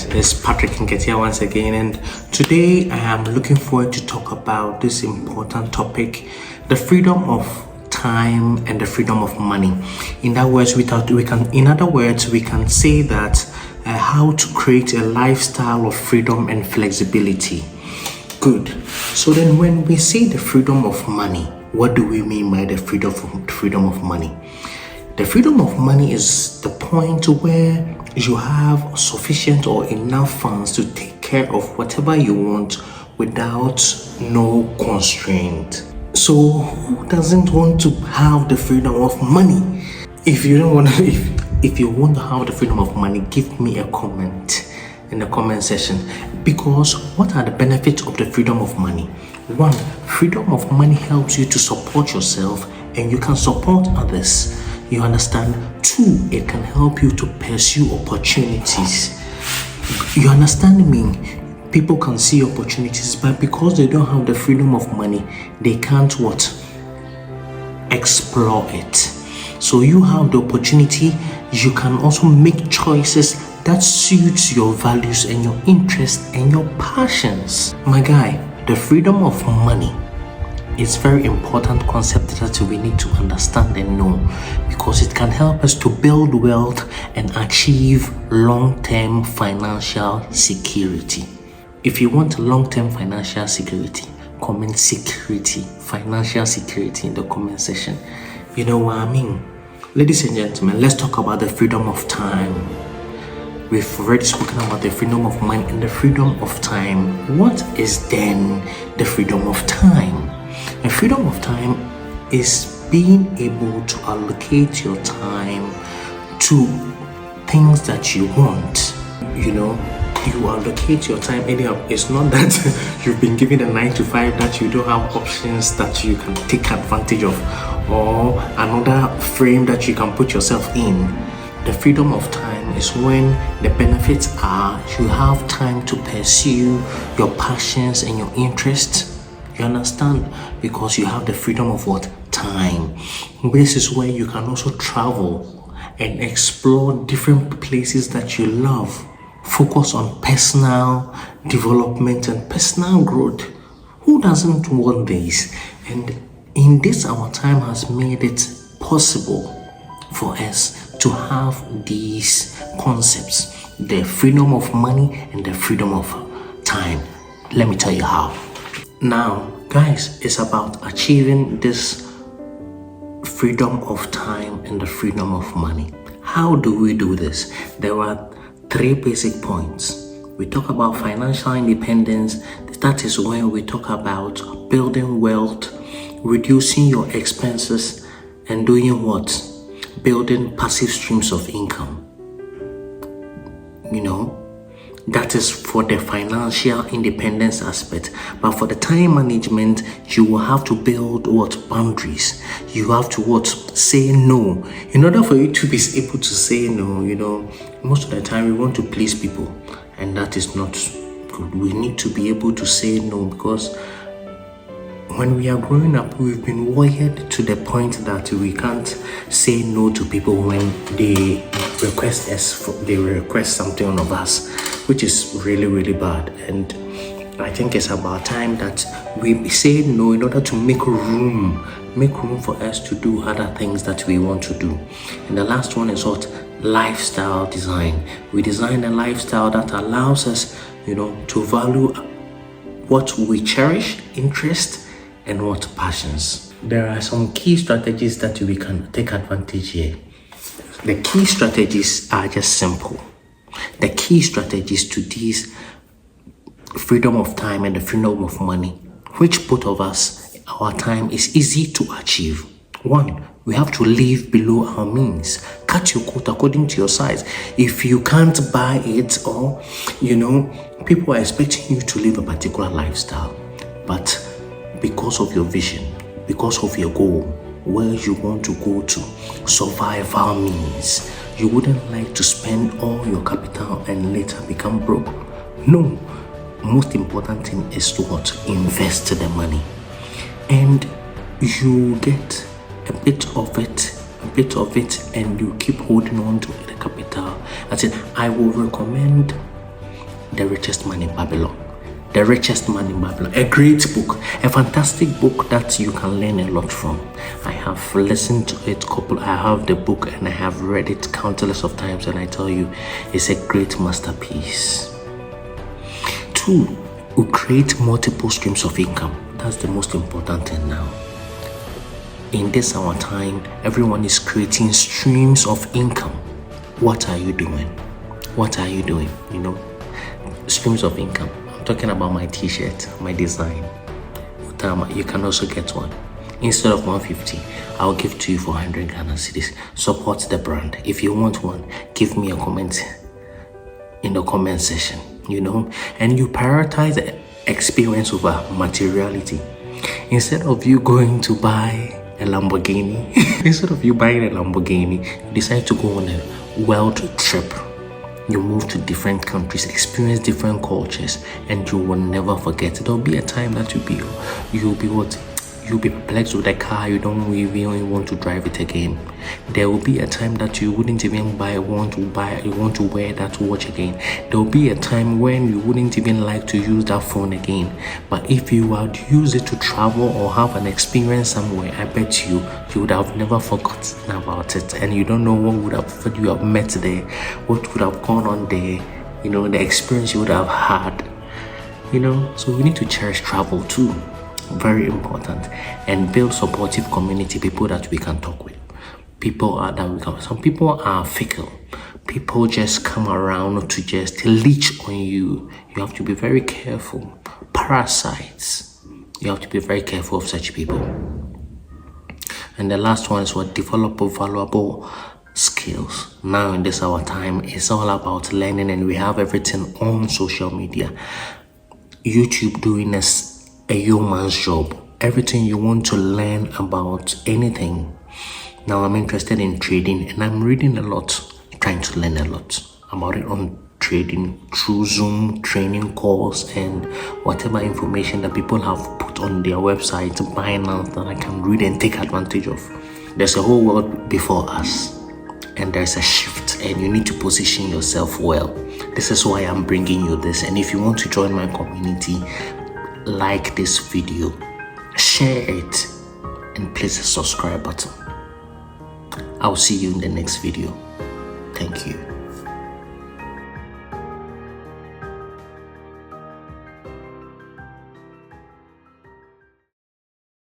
It's Patrick Nketia once again, and today I am looking forward to talk about this important topic: the freedom of time and the freedom of money. In other words, we can say that how to create a lifestyle of freedom and flexibility. Good. So then, when we say the freedom of money, what do we mean by the freedom of money? The freedom of money is the point where you have sufficient or enough funds to take care of whatever you want without no constraint. So who doesn't want to have the freedom of money? If you want to have the freedom of money, give me a comment in the comment section. Because what are the benefits of the freedom of money? One, freedom of money helps you to support yourself and you can support others. You understand? Two, it can help you to pursue opportunities. You understand me? People can see opportunities, but because they don't have the freedom of money, they can't explore it. So you have the opportunity, you can also make choices that suits your values and your interests and your passions. My guy, the freedom of money is very important concept that we need to understand and know, because it can help us to build wealth and achieve long-term financial security. If you want long-term financial security, comment financial security in the comment section. You know what I mean? Ladies and gentlemen, let's talk about the freedom of time. We've already spoken about the freedom of money and the freedom of time. What is then the freedom of time? The freedom of time is being able to allocate your time to things that you want. You allocate your time anyhow. It's not that you've been given a 9 to 5 that you don't have options that you can take advantage of, or another frame that you can put yourself in. The freedom of time is when the benefits are you have time to pursue your passions and your interests. You understand? Because you have the freedom of time. This is where you can also travel and explore different places that you love. Focus on personal development and personal growth. Who doesn't want this? And in this, our time has made it possible for us to have these concepts: the freedom of money and the freedom of time. Let me tell you how. Now, guys, it's about achieving this freedom of time and the freedom of money. How do we do this? There are 3 basic points. We talk about financial independence. That is when we talk about building wealth, reducing your expenses, and doing what? Building passive streams of income. That is for the financial independence aspect. But for the time management, you will have to build boundaries. You have to say no. In order for you to be able to say no, most of the time we want to please people, and that is not good. We need to be able to say no, because when we are growing up, we've been wired to the point that we can't say no to people when they request something of us, which is really, really bad. And I think it's about time that we say no in order to make room for us to do other things that we want to do. And the last one is lifestyle design. We design a lifestyle that allows us, to value what we cherish, interest, and passions. There are some key strategies that we can take advantage here. The key strategies are just simple. The key strategies to this freedom of time and the freedom of money, which both of us, our time is easy to achieve. One, we have to live below our means. Cut your coat according to your size. If you can't buy it, or people are expecting you to live a particular lifestyle, but because of your vision, because of your goal, where you want to go to, survival means, you wouldn't like to spend all your capital and later become broke. No. Most important thing is to invest the money, and you get a bit of it, and you keep holding on to the capital. I will recommend The Richest Man in Babylon. The Richest Man in Babylon. A great book, a fantastic book that you can learn a lot from. I have listened to it I have the book and I have read it countless of times, and I tell you, it's a great masterpiece. 2, we create multiple streams of income. That's the most important thing now. In this our time, everyone is creating streams of income. What are you doing? What are you doing? Streams of income. I'm talking about my t-shirt, my design. You can also get one. Instead of 150, I'll give to you for 100 Ghana cedis. Support the brand. If you want one, give me a comment in the comment section, and you prioritize the experience over materiality. Instead of you going to buy a Lamborghini, you decide to go on a world trip. You move to different countries, experience different cultures, and you will never forget. There'll be a time that you'll be perplexed with a car. You don't even want to drive it again. There will be a time that you wouldn't even want to wear that watch again. There will be a time when you wouldn't even like to use that phone again. But if you would use it to travel or have an experience somewhere, I bet you would have never forgotten about it, and you don't know what you have met there, what would have gone on there, the experience you would have had, So we need to cherish travel too. Very important. And build supportive community, people that we can talk with. Some people are fickle. People just come around to just leech on you. You have to be very careful. Parasites. You have to be very careful of such people. And the last one is develop valuable skills. Now in this our time, it's all about learning, and we have everything on social media. YouTube doing a yeoman's job. Everything you want to learn about anything. Now I'm interested in trading, and I'm reading a lot, trying to learn a lot about it on trading through Zoom training course and whatever information that people have put on their website, Binance, that I can read and take advantage of. There's a whole world before us, and there's a shift, and you need to position yourself well. This is why I'm bringing you this. And if you want to join my community, like this video, share it, and please the subscribe button. I'll see you in the next video. Thank you.